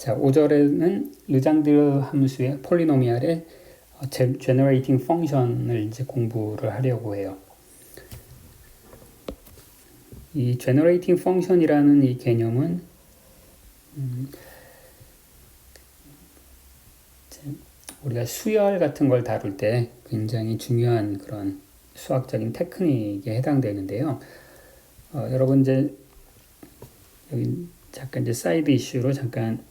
자, 5절에는 르장드르 함수의 폴리노미알의 generating function을 이제 공부를 하려고 해요. 이 generating function이라는 이 개념은 우리가 수열 같은 걸 다룰 때 굉장히 중요한 그런 수학적인 테크닉에 해당되는데요. 여러분 이제 여기 잠깐 이제 사이드 이슈로 잠깐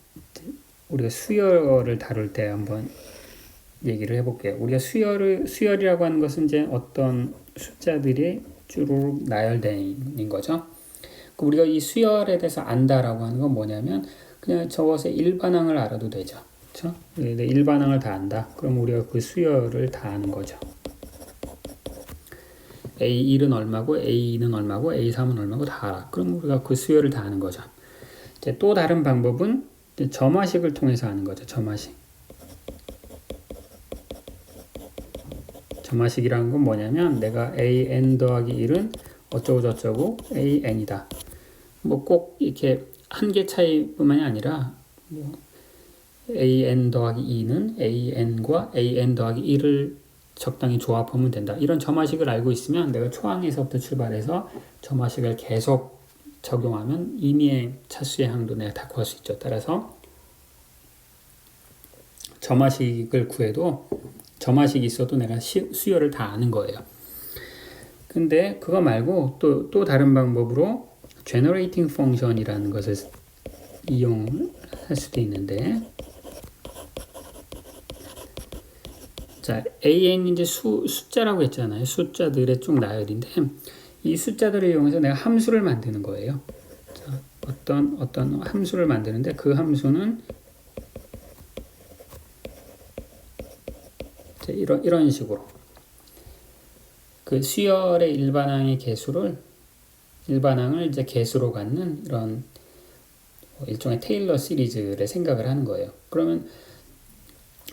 우리가 수열을 다룰 때 한번 얘기를 해볼게요. 우리가 수열이라고 하는 것은 이제 어떤 숫자들이 쭈루룩 나열되는 거죠. 우리가 이 수열에 대해서 안다라고 하는 건 뭐냐면 그냥 저것의 일반항을 알아도 되죠. 그렇죠? 일반항을 다 안다. 그럼 우리가 그 수열을 다 아는 거죠. A1은 얼마고 A2는 얼마고 A3은 얼마고 다 알아. 그럼 우리가 그 수열을 다 아는 거죠. 이제 또 다른 방법은 점화식을 통해서 아는 거죠. 점화식이라는 건 뭐냐면 내가 an 더하기 1은 어쩌고 저쩌고 an이다. 뭐 꼭 이렇게 한 개 차이뿐만이 아니라 뭐 an 더하기 2는 an과 an 더하기 1을 적당히 조합하면 된다. 이런 점화식을 알고 있으면 내가 초항에서부터 출발해서 점화식을 계속 적용하면 임의의 차수의 항도 내가 다 구할 수 있죠. 따라서 점화식을 구해도 점화식이 있어도 내가 수열을 다 아는 거예요. 근데 그거 말고 또 다른 방법으로 generating function이라는 것을 이용할 수도 있는데, 자, an 이제 숫자라고 했잖아요. 숫자들의 쭉 나열인데 이 숫자들을 이용해서 내가 함수를 만드는 거예요. 자, 어떤 함수를 만드는데 그 함수는 이런 식으로 그 수열의 일반항의 일반항을 이제 개수로 갖는 이런 일종의 테일러 시리즈를 생각을 하는 거예요. 그러면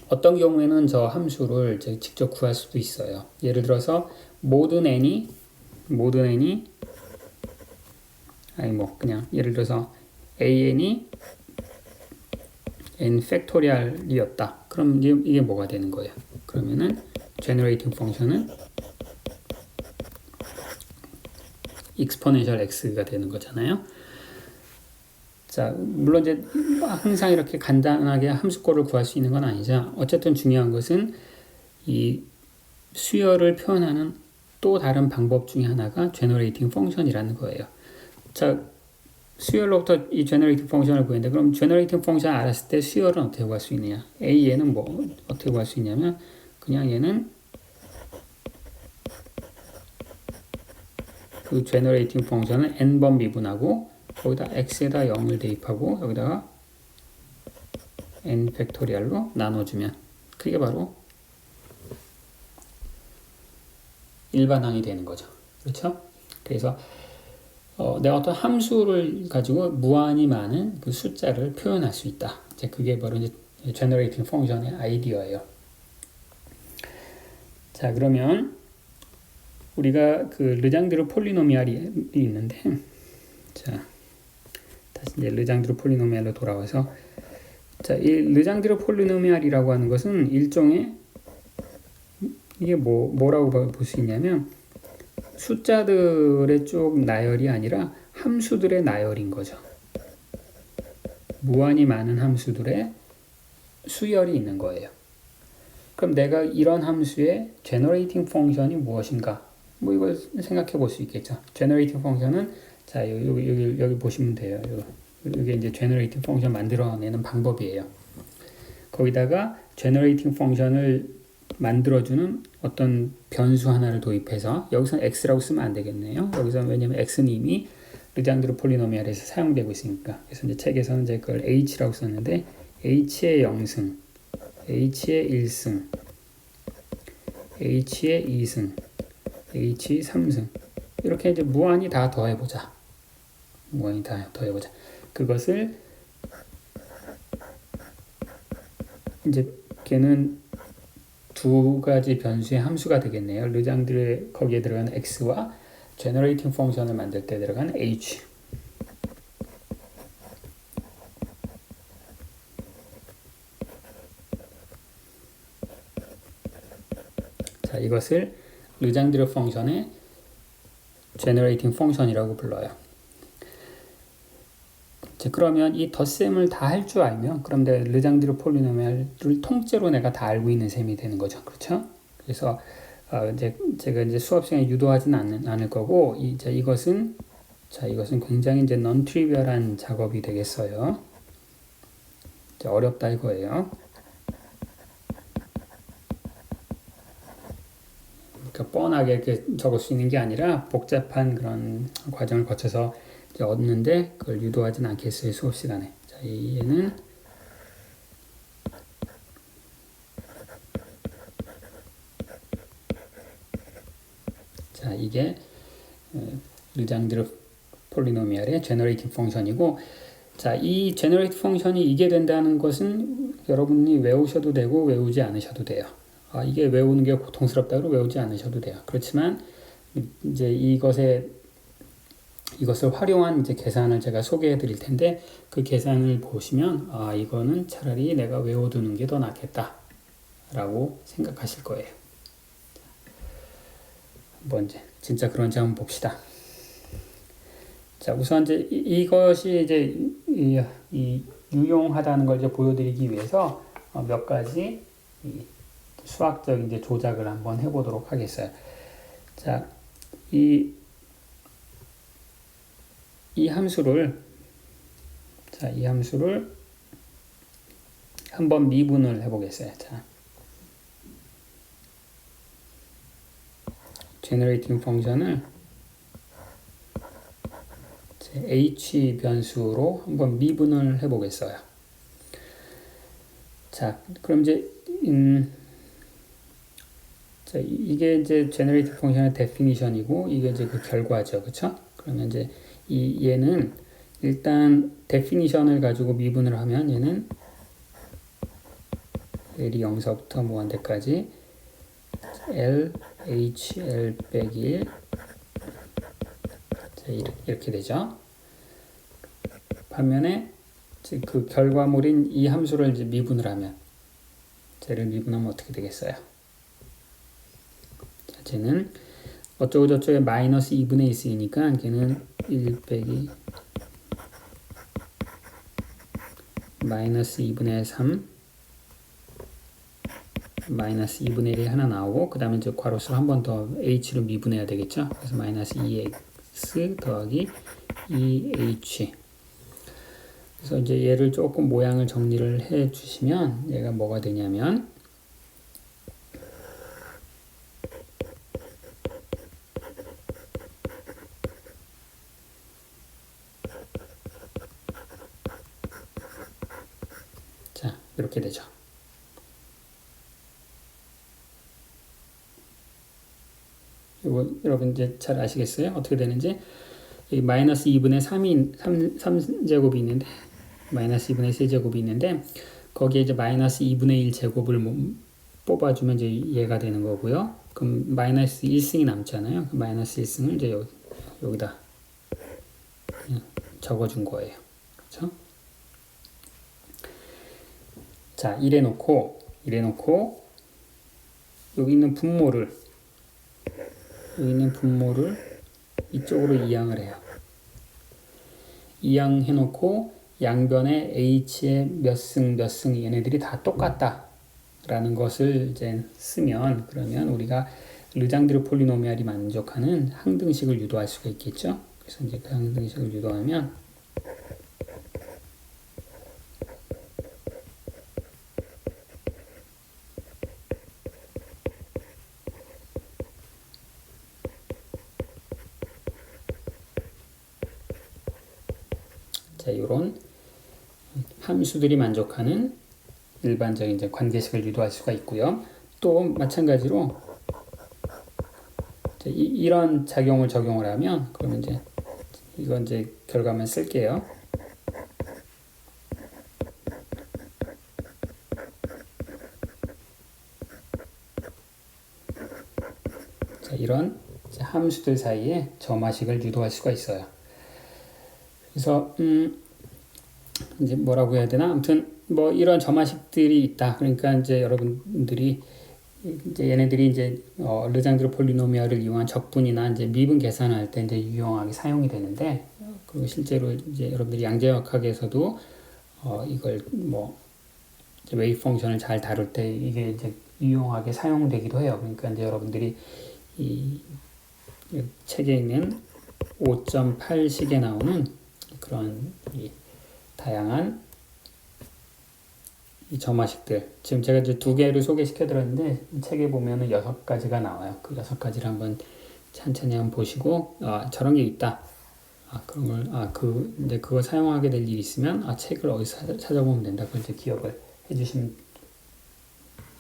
어떤 경우에는 저 함수를 이제 직접 구할 수도 있어요. 예를 들어서 모든 n이 그냥 예를 들어서 an이 n 팩토리얼이었다. 그럼 이게 뭐가 되는 거예요? 그러면은 generating function은 exponential x가 되는 거잖아요. 자, 물론 이제 항상 이렇게 간단하게 함수꼴을 구할 수 있는 건 아니죠. 어쨌든 중요한 것은 이 수열을 표현하는 또 다른 방법 중에 하나가 generating function이라는 거예요. 자, 수열로부터 이 generating function을 구했는데 그럼 generating function 알았을 때 수열은 어떻게 구할 수 있느냐? 얘는 뭐 어떻게 구할 수 있냐면 그냥 얘는 그 generating function을 n번 미분하고 거기다 x에다 0을 대입하고 여기다가 n 팩토리얼로 나눠주면 그게 바로 일반항이 되는 거죠. 그렇죠? 그래서 내가 어떤 함수를 가지고 무한히 많은 그 숫자를 표현할 수 있다. 이제 그게 바로 이제 generating function의 아이디어예요. 자, 그러면 우리가 그 르장드르 폴리노미알이 있는데, 자, 다시 이제 르장드르 폴리노미알로 돌아와서, 자, 이 르장드르 폴리노미알이라고 하는 것은 일종의 이게 뭐라고 볼 수 있냐면 숫자들의 쭉 나열이 아니라 함수들의 나열인 거죠. 무한히 많은 함수들의 수열이 있는 거예요. 그럼 내가 이런 함수의 generating function이 무엇인가? 뭐 이걸 생각해 볼 수 있겠죠. generating function은 자, 여기 보시면 돼요. 이게 이제 generating function 만들어내는 방법이에요. 거기다가 generating function을 만들어주는 어떤 변수 하나를 도입해서 여기서는 x라고 쓰면 안 되겠네요. 여기서 왜냐면 x는 이미 르장드르 폴리노미알에서 사용되고 있으니까. 그래서 이제 책에서는 이제 그걸 h라고 썼는데 h의 0승, h의 1승, h의 2승, h의 3승 이렇게 이제 무한히 다 더해보자. 그것을 이제 걔는 두 가지 변수의 함수가 되겠네요. 르장드르 거기에 들어가는 x와 generating function을 만들 때 들어가는 h. 이것을 르장드르 펑션의 generating function이라고 불러요. 자, 그러면 이 덧셈을 다 할 줄 알면 그럼 내가 르장드르 폴리노미알을 통째로 내가 다 알고 있는 셈이 되는 거죠. 그렇죠? 그래서 이제 제가 이제 수업 시간에 유도하지는 않을 거고 이것은 굉장히 이제 non trivial한 작업이 되겠어요. 어렵다 이거예요. 그러니까 뻔하게 이렇게 적을 수 있는 게 아니라 복잡한 그런 과정을 거쳐서 이제 얻는데 그걸 유도하지는 않겠어요, 수업 시간에. 자, 얘는 자, 이게 르장드르 폴리노미알의 제너레이팅 펑션이고, 자, 이 제너레이팅 펑션이 이게 된다는 것은 여러분이 외우셔도 되고 외우지 않으셔도 돼요. 이게 외우는 게 고통스럽다고 외우지 않으셔도 돼요. 그렇지만 이제 이것을 활용한 이제 계산을 제가 소개해 드릴 텐데 그 계산을 보시면 이거는 차라리 내가 외워두는 게 더 낫겠다 라고 생각하실 거예요. 한번 이제 진짜 그런지 한번 봅시다. 자, 우선 이제 이것이 이제 이 유용하다는 걸 이제 보여드리기 위해서 몇 가지 수학적 이제 조작을 한번 해보도록 하겠어요. 자, 이 함수를 한번 미분을 해보겠어요. 자, generating 펑션을 h 변수로 한번 미분을 해보겠어요. 자, 그럼 이제 자, 이게 이제 generating 펑션의 definition이고 이게 이제 그 결과죠, 그렇죠? 그러면 이제 얘는 일단 definition을 가지고 미분을 하면 얘는 L이 0서부터 무한대까지 L, H, L 빼기 1 이렇게 되죠. 반면에 그 결과물인 이 함수를 이제 미분을 하면 쟤를 미분하면 어떻게 되겠어요? 자, 쟤는 어쩌고 저쩌고에 마이너스 2분의 1 쓰이니까 걔는 1 빼기 마이너스 2분의 3 마이너스 2분의 1이 하나 나오고 그 다음에 이제 괄호수를 한 번 더 h로 미분해야 되겠죠. 그래서 마이너스 2x 더하기 2h. 그래서 이제 얘를 조금 모양을 정리를 해 주시면 얘가 뭐가 되냐면 자, 이렇게 되죠. 이거 여러분 이제 잘 아시겠어요? 어떻게 되는지? 이 마이너스 2분의 3제곱이 있는데 마이너스 2분의 세제곱이 있는데 거기에 이제 마이너스 2분의 1 제곱을 뽑아주면 이제 얘가 되는 거고요. 그럼 마이너스 1승이 남잖아요. 그 마이너스 1승을 이제 여기다 적어준 거예요. 그렇죠? 자, 이래놓고 여기 있는 분모를 이쪽으로 이항을 해요. 이항해놓고 양변에 h의 몇 승 얘네들이 다 똑같다 라는 것을 이제 쓰면 그러면 우리가 르장드르 폴리노미알이 만족하는 항등식을 유도할 수가 있겠죠. 그래서 이제 그 항등식을 유도하면 자, 이런 함수들이 만족하는 일반적인 이제 관계식을 유도할 수가 있고요. 또 마찬가지로 이런 작용을 적용을 하면 그러면 이제 이건 이제 결과만 쓸게요. 자, 이런 함수들 사이에 점화식을 유도할 수가 있어요. 그래서 이제 뭐라고 해야 되나? 아무튼 뭐 이런 점화식들이 있다. 그러니까 이제 여러분들이 이제 얘네들이 이제 르장드르 폴리노미얼을 이용한 적분이나 이제 미분 계산할 때 이제 유용하게 사용이 되는데, 그리고 실제로 이제 여러분들이 양자역학에서도 이걸 뭐 웨이브 펑션을 잘 다룰 때 이게 이제 유용하게 사용되기도 해요. 그러니까 이제 여러분들이 이 책에 있는 5.8식에 나오는 그런 이 다양한 이 점화식들, 지금 제가 이제 2개를 소개시켜 드렸는데 책에 보면은 6가지가 나와요. 그 6가지를 한번 천천히 한번 보시고, 저런 게 있다. 그런 걸, 이제 그거 사용하게 될 일이 있으면, 책을 어디서 찾아보면 된다. 그걸 이제 기억을 해주시면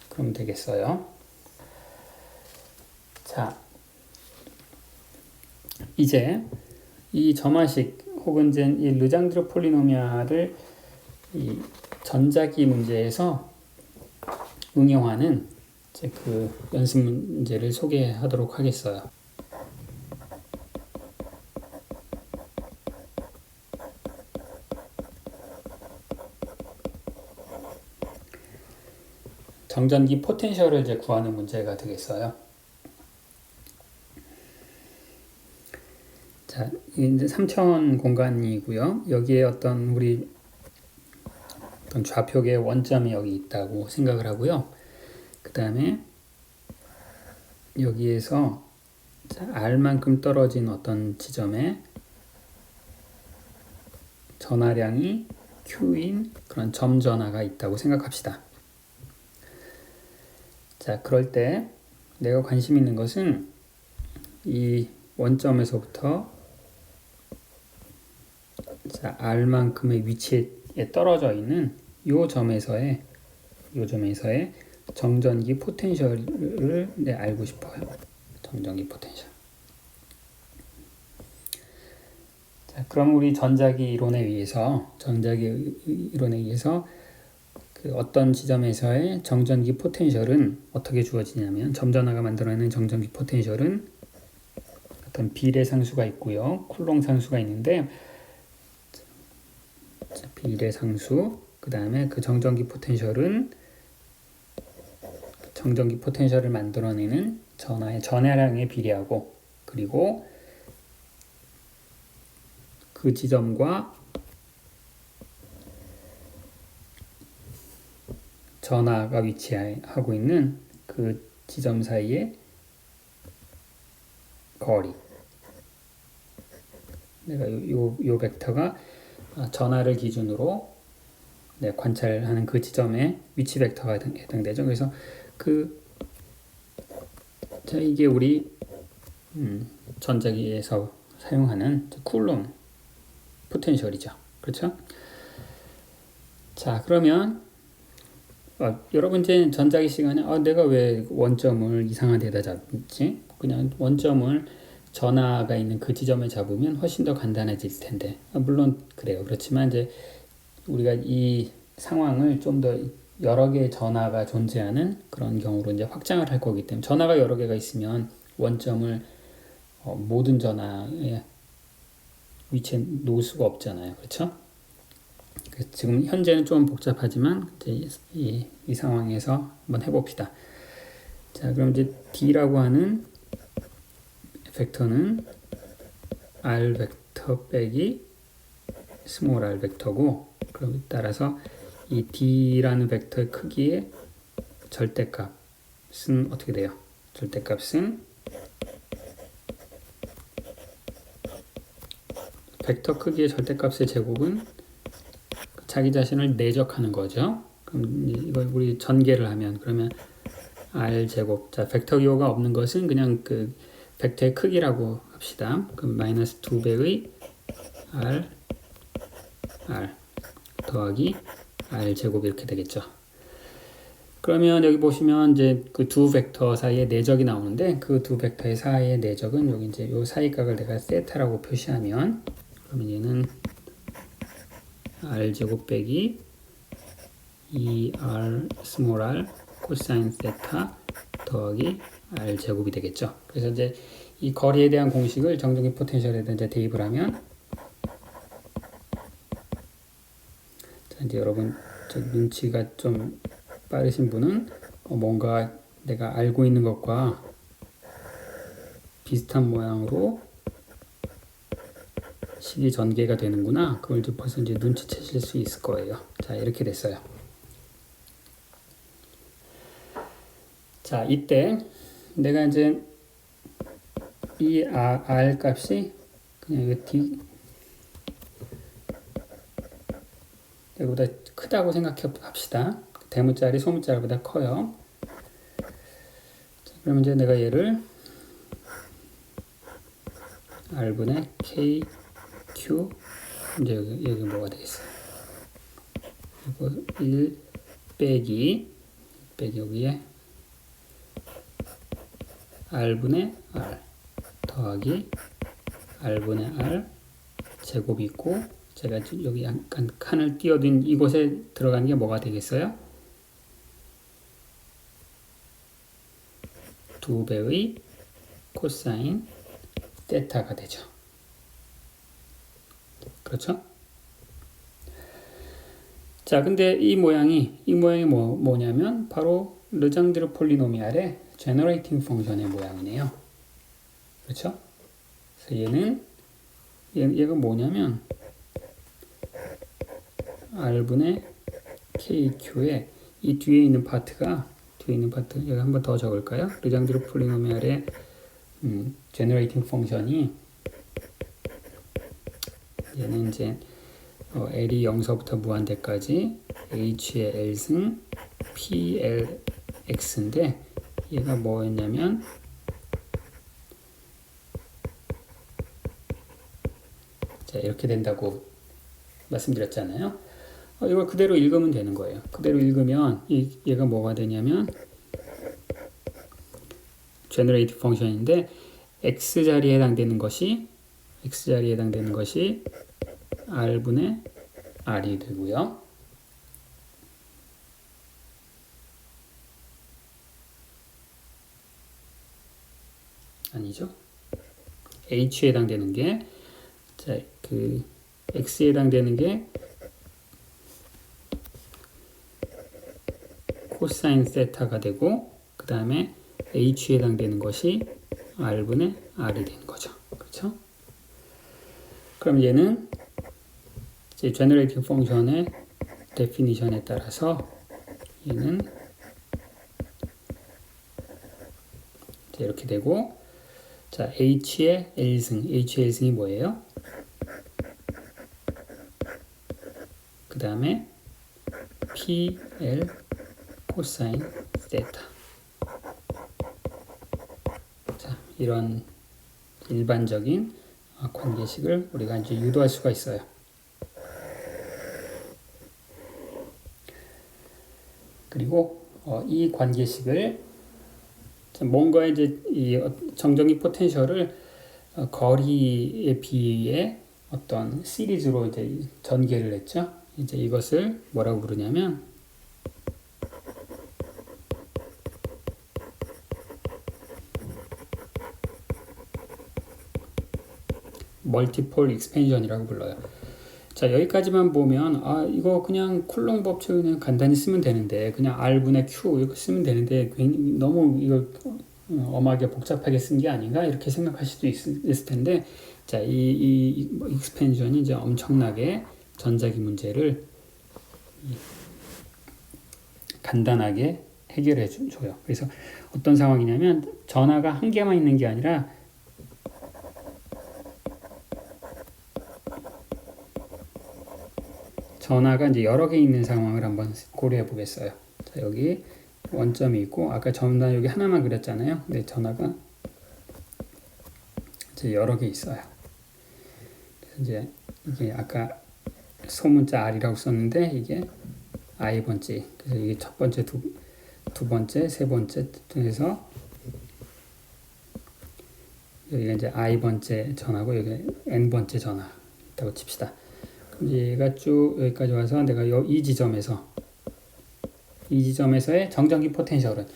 그럼 되겠어요. 자, 이제 이 점화식 혹은 이제 이 르장드르 폴리노미알을 이 전자기 문제에서 응용하는 이제 그 연습 문제를 소개하도록 하겠어요. 정전기 포텐셜을 이제 구하는 문제가 되겠어요. 자, 이제 3차원 공간이고요. 여기에 어떤 좌표계의 원점이 여기 있다고 생각을 하고요. 그 다음에 여기에서 R만큼 떨어진 어떤 지점에 전하량이 Q인 그런 점 전하가 있다고 생각합시다. 자, 그럴 때 내가 관심 있는 것은 이 원점에서부터 R만큼의 위치에 떨어져 있는 요 점에서의 정전기 포텐셜을 알고 싶어요. 정전기 포텐셜. 자, 그럼 우리 전자기 이론에 의해서 그 어떤 지점에서의 정전기 포텐셜은 어떻게 주어지냐면, 점전하가 만들어내는 정전기 포텐셜은 어떤 비례 상수가 있고요, 쿨롱 상수가 있는데, 비례 상수, 그 다음에 그 정전기 포텐셜은 정전기 포텐셜을 만들어내는 전하량에 비례하고, 그리고 그 지점과 전하가 위치하고 있는 그 지점 사이의 거리. 내가 요 벡터가 전하를 기준으로 관찰하는 그 지점의 위치 벡터가 해당되죠. 그래서 이게 우리 전자기에서 사용하는 쿨롬 포텐셜이죠. 그렇죠? 자, 그러면 여러분 이제 전자기 시간에 내가 왜 원점을 이상한 데다 잡지? 그냥 원점을 전하가 있는 그 지점에 잡으면 훨씬 더 간단해질 텐데, 물론 그래요. 그렇지만 이제 우리가 이 상황을 좀 더 여러 개의 전하가 존재하는 그런 경우로 이제 확장을 할 거기 때문에, 전하가 여러 개가 있으면 원점을 모든 전하의 위치에 놓을 수가 없잖아요. 그렇죠? 지금 현재는 좀 복잡하지만 이제 이 상황에서 한번 해봅시다. 자, 그럼 이제 D라고 하는 벡터는 R 벡터 빼기 스몰 r 벡터고, 그럼 따라서 이 D라는 벡터의 크기의 절대값은 어떻게 돼요? 절대값은 벡터 크기의 절대값의 제곱은 자기 자신을 내적하는 거죠. 그럼 이걸 우리 전개를 하면, 그러면 R 제곱. 자, 벡터 기호가 없는 것은 그냥 그 벡터의 크기라고 합시다. 그럼 마이너스 2배의 R 더하기 R 제곱 이렇게 되겠죠. 그러면 여기 보시면 이제 그 두 벡터 사이에 내적이 나오는데, 그 두 벡터의 사이의 내적은 여기 이제 요 사이각을 내가 세타라고 표시하면, 그러면 얘는 R 제곱 빼기 2R 스몰 r 코사인 세타 더하기 R 제곱이 되겠죠. 그래서 이제 이 거리에 대한 공식을 정전기 포텐셜에 이제 대입을 하면, 자, 이제 여러분 눈치가 좀 빠르신 분은 뭔가 내가 알고 있는 것과 비슷한 모양으로 식이 전개가 되는구나. 그걸 이제 벌써 이제 눈치채실 수 있을 거예요. 자, 이렇게 됐어요. 자, 이때 내가 이제 이 R 값이 그냥 이거 D 이거보다 크다고 생각합시다. 대문자리 소문자리보다 커요. 자, 그러면 이제 내가 얘를 R분의 K, Q 이제 여기 뭐가 되겠어요? 이거 1 빼기 여기에 R분의 R 더하기 R분의 R 제곱이 있고 제가 여기 약간 칸을 띄워둔 이곳에 들어가는 게 뭐가 되겠어요? 2배의 코사인 세타가 되죠. 그렇죠? 자, 근데 이 모양이 뭐냐면 바로 르장드르 폴리노미알의 제너레이팅 펑션의 모양이네요. 그렇죠? 그래서 얘가 뭐냐면 R분의 KQ에 이 뒤에 있는 파트 여기 한번 더 적을까요? 르장드르 폴리노미알의 제너레이팅 펑션이 얘는 이제 L이 0서부터 무한대까지 H의 L승 PLX인데 얘가 뭐였냐면 자, 이렇게 된다고 말씀드렸잖아요. 이걸 그대로 읽으면 되는 거예요. 그대로 읽으면 얘가 뭐가 되냐면 제너레이티브 펑션인데 x자리에 해당되는 것이 r분의 r이 되고요. 아니죠. h에 해당되는 게 자, 그 x에 해당되는 게 코사인 세타가 되고 그 다음에 h에 해당되는 것이 r분의 r이 되는 거죠. 그렇죠? 그럼 얘는 이제 제너레이티브 펑션의 데피니션에 따라서 얘는 이제 이렇게 되고 자, h의 L승이 뭐예요? 그 다음에 PL 코사인 세타. 자, 이런 일반적인 관계식을 우리가 이제 유도할 수가 있어요. 그리고 이 관계식을 뭔가 이제 이 정전기 포텐셜을 거리에 비해 어떤 시리즈로 이제 전개를 했죠. 이제 이것을 뭐라고 부르냐면 멀티폴 익스펜션이라고 불러요. 자, 여기까지만 보면 이거 그냥 쿨롱 법칙 그냥 간단히 쓰면 되는데 그냥 R분의 Q 이거 쓰면 되는데 너무 이거 엄하게 복잡하게 쓴 게 아닌가 이렇게 생각할 수도 있을 텐데 자, 이 익스펜션이 이제 엄청나게 전자기 문제를 간단하게 해결해 줘요. 그래서 어떤 상황이냐면 전하가 한 개만 있는 게 아니라 전하가 이제 여러 개 있는 상황을 한번 고려해 보겠어요. 자, 여기 원점이 있고 아까 전하 여기 하나만 그렸잖아요. 근데 전하가 이제 여러 개 있어요. 그래서 이제 이게 아까 소문자 R이라고 썼는데 이게 I번째. 그래서 이게 첫 번째, 두 번째, 세 번째 해서 여기가 이제 I번째 전하고 여기 N번째 전하 있다고 칩시다. 그럼 얘가 쭉 여기까지 와서 내가 이 지점에서의 정전기 포텐셜은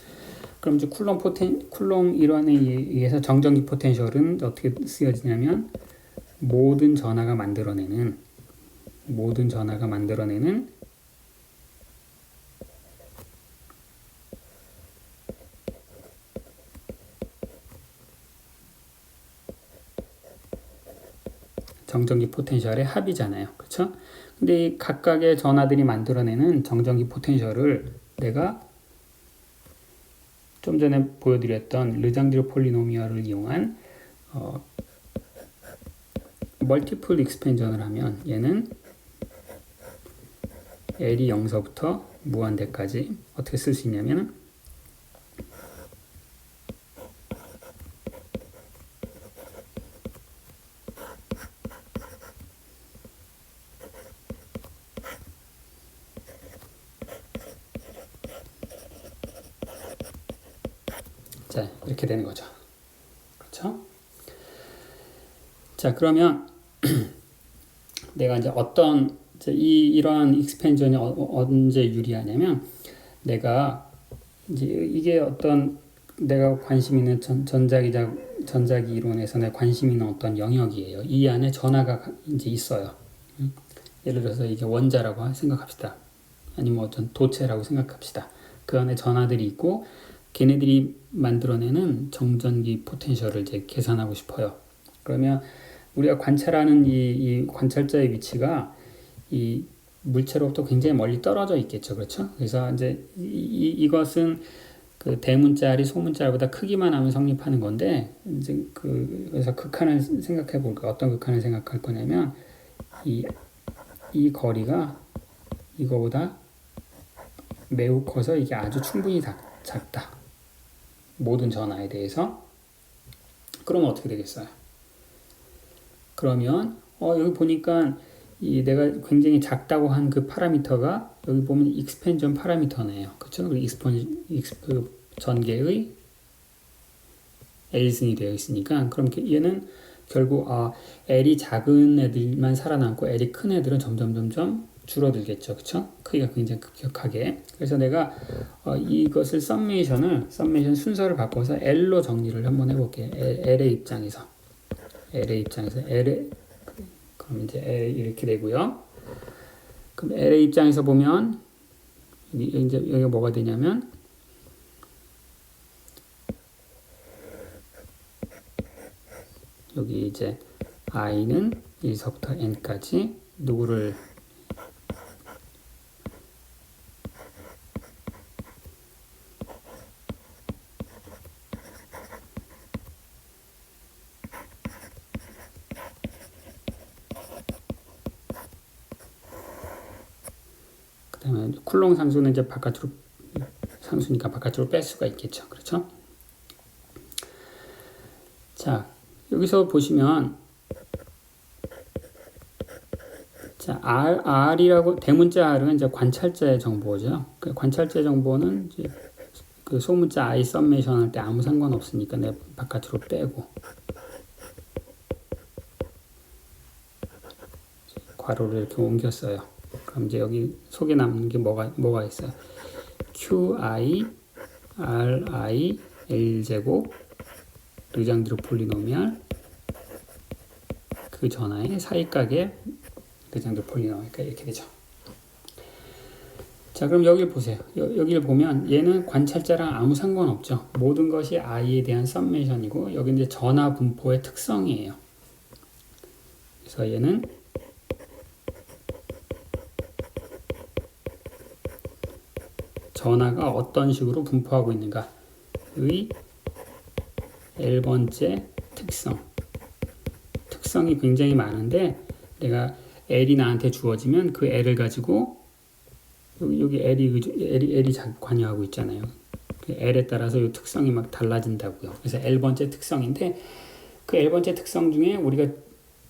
그럼 이제 쿨롱 이론에 의해서 정전기 포텐셜은 어떻게 쓰여지냐면 모든 전하가 만들어내는 정전기 포텐셜의 합이잖아요. 그렇죠? 근데 이 각각의 전하들이 만들어내는 정전기 포텐셜을 내가 좀 전에 보여드렸던 르장드르 폴리노미얼을 이용한 멀티플 익스펜전을 하면 얘는 L이 0서부터 무한대까지 어떻게 쓸 수 있냐면 자, 이렇게 되는 거죠. 그렇죠? 자, 그러면 내가 이제 이러한 익스펜전이 언제 유리하냐면 내가 이제 이게 어떤 내가 관심 있는 전자기 이론에서 내가 관심 있는 어떤 영역이에요. 이 안에 전하가 이제 있어요. 예를 들어서 이게 원자라고 생각합시다. 아니면 어떤 도체라고 생각합시다. 그 안에 전하들이 있고 걔네들이 만들어내는 정전기 포텐셜을 이제 계산하고 싶어요. 그러면 우리가 관찰하는 이 관찰자의 위치가 이 물체로부터 굉장히 멀리 떨어져 있겠죠. 그렇죠? 그래서 이제 이것은 그 대문자리, 소문자리보다 크기만 하면 성립하는 건데, 이제 그래서 극한을 생각해 볼까? 어떤 극한을 생각할 거냐면, 이 거리가 이거보다 매우 커서 이게 아주 충분히 작다. 모든 전하에 대해서. 그러면 어떻게 되겠어요? 그러면, 여기 보니까 내가 굉장히 작다고 한 그 파라미터가 여기 보면 익스펜전 파라미터네요. 그렇죠? 전개의 L승이 되어 있으니까 그럼 얘는 결국 L이 작은 애들만 살아남고 L이 큰 애들은 점점 줄어들겠죠. 그렇죠? 크기가 굉장히 급격하게. 그래서 내가 이것을 썸메이션 순서를 바꿔서 L로 정리를 한번 해볼게요. L의 입장에서 그럼 이제 L 이렇게 되고요. 그럼 L의 입장에서 보면 이제 여기가 뭐가 되냐면 여기 이제 i는 1서부터 n까지 누구를 그다음에 쿨롱 상수는 이제 상수니까 바깥으로 뺄 수가 있겠죠. 그렇죠? 자, 여기서 보시면 자, R이라고 대문자 R은 이제 관찰자의 정보죠. 그 관찰자의 정보는 이제 그 소문자 I 썸메이션 할 때 아무 상관없으니까 내가 바깥으로 빼고 괄호를 이렇게 옮겼어요. 그럼 이제 여기 속에 남는 게 뭐가 있어요? QI, RI, L제곱, 르장드르 폴리노미얼, 그 전하의 사이각의 르장드르 폴리노미얼 이렇게 되죠. 자, 그럼 여기를 보세요. 여기를 보면 얘는 관찰자랑 아무 상관없죠. 모든 것이 I에 대한 썸메이션이고 여기 이제 전하 분포의 특성이에요. 그래서 얘는 전하가 어떤 식으로 분포하고 있는가의 L번째 특성이 굉장히 많은데 내가 L이 나한테 주어지면 그 L을 가지고 여기 L이 관여하고 있잖아요. 그 L에 따라서 이 특성이 막 달라진다고요. 그래서 L번째 특성인데 그 L번째 특성 중에 우리가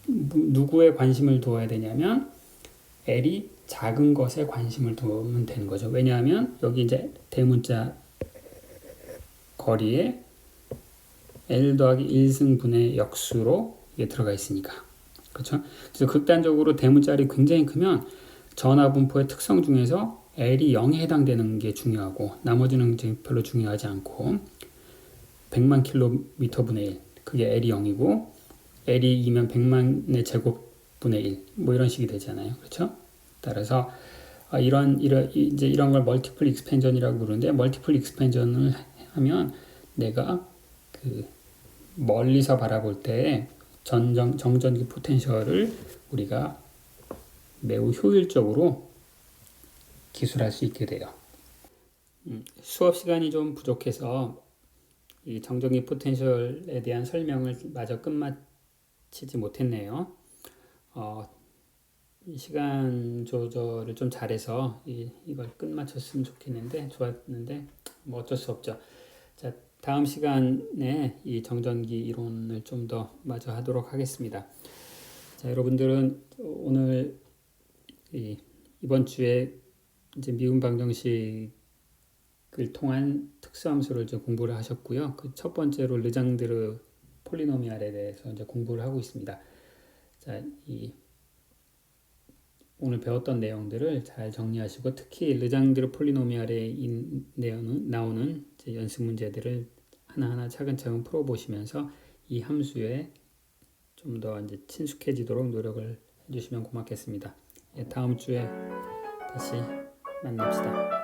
누구에 관심을 두어야 되냐면 L이 작은 것에 관심을 두면 되는 거죠. 왜냐하면 여기 이제 대문자 거리에 L 더하기 1승분의 역수로 이게 들어가 있으니까. 그렇죠? 그래서 극단적으로 대문자리 굉장히 크면 전하 분포의 특성 중에서 L이 0에 해당되는 게 중요하고 나머지는 이제 별로 중요하지 않고 100만 킬로미터분의 1 그게 L이 0이고 L이 2면 100만의 제곱분의 1 뭐 이런 식이 되잖아요. 그렇죠? 따라서 이런 걸 멀티플 익스펜전이라고 부르는데 멀티플 익스펜전을 하면 내가 그 멀리서 바라볼 때 정전기 포텐셜을 우리가 매우 효율적으로 기술할 수 있게 돼요. 수업 시간이 좀 부족해서 이 정전기 포텐셜에 대한 설명을 마저 끝마치지 못했네요. 이 시간 조절을 좀 잘해서 이걸 끝마쳤으면 좋았는데 뭐 어쩔 수 없죠. 자, 다음 시간에 이 정전기 이론을 좀 더 마저 하도록 하겠습니다. 자, 여러분들은 오늘 이번 주에 이제 미분 방정식을 통한 특수함수를 이제 공부를 하셨고요. 그 첫 번째로 르장드르 폴리노미알에 대해서 이제 공부를 하고 있습니다. 자, 오늘 배웠던 내용들을 잘 정리하시고 특히 르장드르 폴리노미알에 나오는 연습 문제들을 하나하나 차근차근 풀어보시면서 이 함수에 좀 더 이제 친숙해지도록 노력을 해주시면 고맙겠습니다. 다음 주에 다시 만납시다.